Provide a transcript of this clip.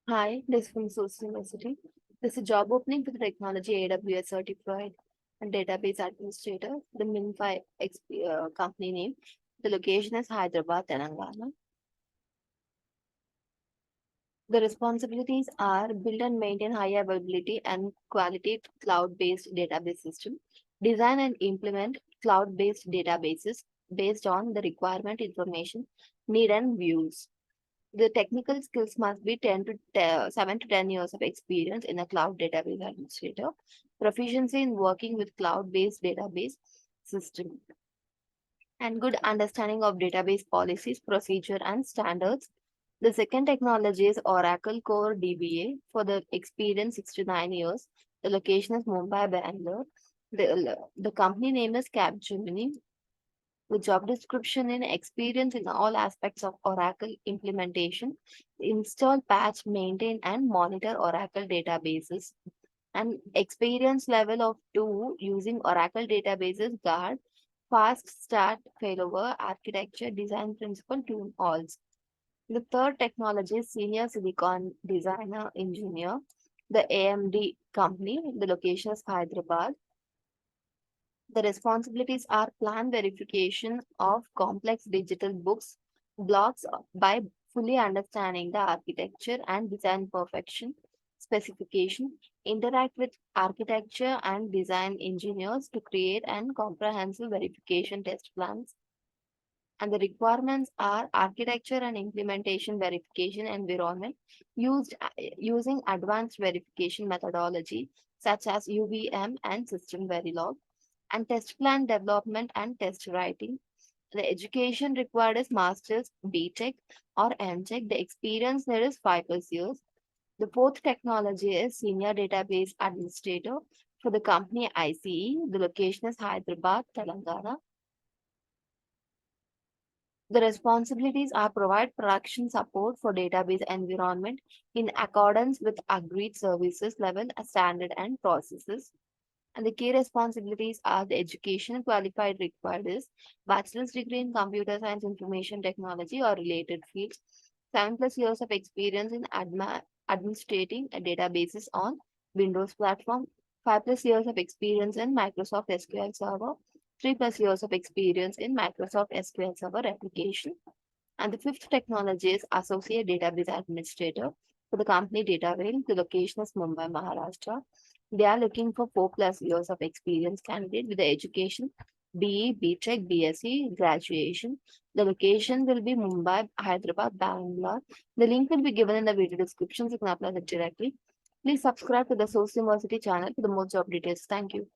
Hi, this is from Sose University. This is a job opening for the technology AWS certified and database administrator. The Minfy company name. The location is Hyderabad, Telangana. The responsibilities are build and maintain high availability and quality cloud-based database system. Design and implement cloud-based databases based on the requirement information, need and views. The technical skills must be 7 to 10 years of experience in a cloud database administrator, proficiency in working with cloud-based database system, and good understanding of database policies, procedure, and standards. The second technology is Oracle Core DBA for the experience 6 to 9 years. The location is Mumbai, Bangalore. The company name is Capgemini. The job description in experience in all aspects of Oracle implementation, install, patch, maintain, and monitor Oracle databases, and experience level of 2 using Oracle databases, guard, fast start, failover, architecture, design principle, tune alls. The third technology is senior silicon designer engineer, the AMD company. The location is Hyderabad. The responsibilities are plan verification of complex digital books, blocks by fully understanding the architecture and design perfection specification, interact with architecture and design engineers to create and comprehensive verification test plans. And the requirements are architecture and implementation verification environment using advanced verification methodology such as UVM and system verilog, and test plan development and test writing. The education required is master's, B.Tech or M.Tech. The experience there is 5 plus years. The fourth technology is senior database administrator for the company ICE. The location is Hyderabad, Telangana. The responsibilities are provide production support for database environment in accordance with agreed services level standard and processes. And the key responsibilities are the education qualified required is bachelor's degree in computer science, information technology or related fields, 7 plus years of experience in administrating a databases on Windows platform, 5 plus years of experience in Microsoft SQL Server, 3 plus years of experience in Microsoft SQL Server application. And the fifth technology is Associate Database Administrator for the company Datavail. The location is Mumbai, Maharashtra. They are looking for 4 plus years of experience candidate with the education BE, B.Tech, BSc, graduation. The location will be Mumbai, Hyderabad, Bangalore. The link will be given in the video description, so you can apply it directly. Please subscribe to the Source University channel for the more job details. Thank you.